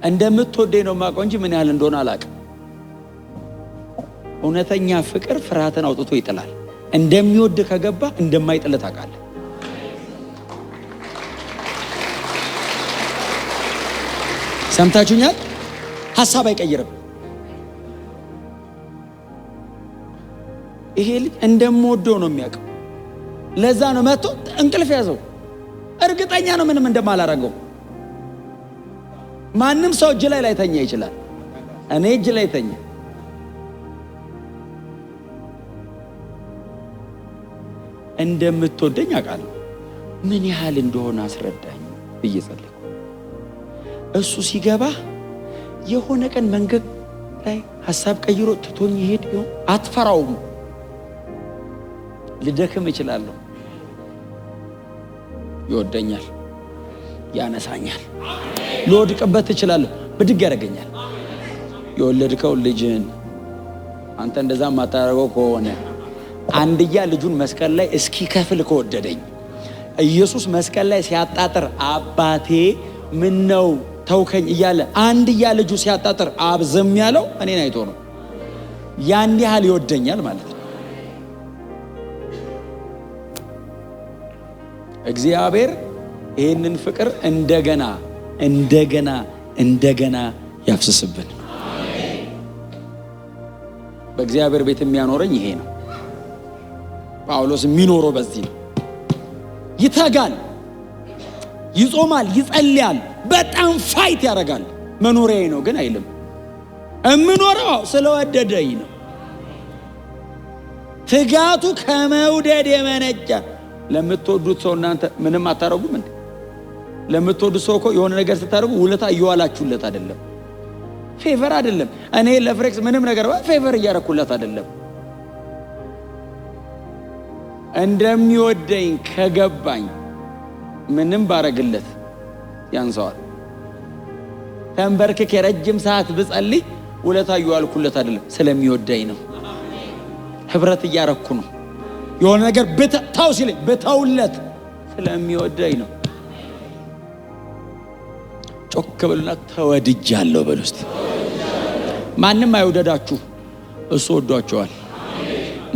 እንደምትወደኝ ነው የማውቀው እንጂ ምን ያህል እንደሆነ አላውቅም። እውነተኛ ፍቅር ፍርሃትን አውጥቶ ይጥላል። እንደሚወድ ከገባ እንደማይጥል ታውቃለህ። ሰምታችሁኛል? ሐሳብ አይቀይርም። ይሄ ልጅ እንደምወደው ነው የሚያውቀው። ለዛ ነው መጥቶ እንቅልፍ ያዘው። እርግጠኛ ነው ምንም እንደማላረገው። ማንም ሰው እጅ ላይ ተኛ ይችላል። እኔ እጅ ላይ ተኛ። እንደምትወደኝ አውቃለሁ። ምን ያህል እንደሆነ አስረዳኝ ብዬ ጸለይኩ። እሱ ሲገባ የሆነ ቀን መንገድ ላይ ሐሳብ ቀይሮ ትቶኝ ይሄድ ይሆን? አትፈራውም። ልደክም እችላለሁ። ይወደኛል፣ ያነሳኛል። ልወድቅበት እችላለሁ፣ ብድግ ያደርገኛል። የወለድከው ልጅን አንተ እንደዛ ማታረገው ከሆነ አንድያ ልጁን መስቀል ላይ እስኪ ከፍል ከወደደኝ ኢየሱስ መስቀል ላይ ሲያጣጥር አባቴ ምን ነው ተውከኝ እያለ አንድያ ልጁ ሲያጣጥር አብ ዝም ያለው እኔን አይቶ ነው። ያን ያህል ይወደኛል ማለት ነው። እግዚአብሔር ይህንን ፍቅር እንደገና ያፍስስብን። በእግዚአብሔር ቤት የሚያኖረኝ ይሄ ነው። ጳውሎስ የሚኖረው በዚህ ነው። ይተጋል፣ ይጾማል፣ ይጸልያል፣ በጣም ፋይት ያደርጋል። መኖሪያዬ ነው ግን አይልም። እምኖረው ስለወደደኝ ነው። ትጋቱ ከመውደድ የመነጨ። ለምትወዱት ሰው እናንተ ምንም አታረጉም እንዴ? ለምትወዱት ሰው እኮ የሆነ ነገር ስታደርጉ ውለታ እየዋላችሁለት አይደለም፣ ፌቨር አይደለም። እኔ ለፍሬክስ ምንም ነገር ፌቨር እያረኩለት አይደለም። እንደሚወደኝ ከገባኝ ምንም ባረግለት ያንሰዋል። ተንበርክክ የረጅም ሰዓት ብጸልይ ውለታ እየዋልኩለት አይደለም፣ ስለሚወደኝ ነው። ህብረት እያረኩ ነው። የሆነ ነገር ብታው ሲለኝ ብታውለት ስለሚወደኝ ነው። ጮክ በሉና ተወድጃለሁ በሉ እስቲ። ማንም አይወደዳችሁ፣ እሱ ወዷቸዋል።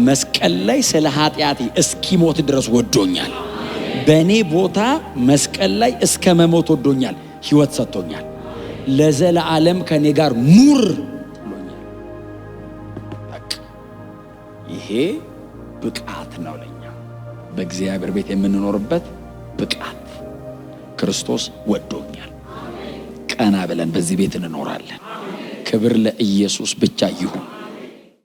መስቀል ላይ ስለ ኃጢአቴ እስኪሞት ድረስ ወዶኛል። በእኔ ቦታ መስቀል ላይ እስከ መሞት ወዶኛል። ሕይወት ሰጥቶኛል። ለዘላለም ከኔ ጋር ኑር ብሎኛል። ይሄ ብቃት ነው ለኛ በእግዚአብሔር ቤት የምንኖርበት ብቃት። ክርስቶስ ወዶኛል። ቀና ብለን በዚህ ቤት እንኖራለን። ክብር ለኢየሱስ ብቻ ይሁን።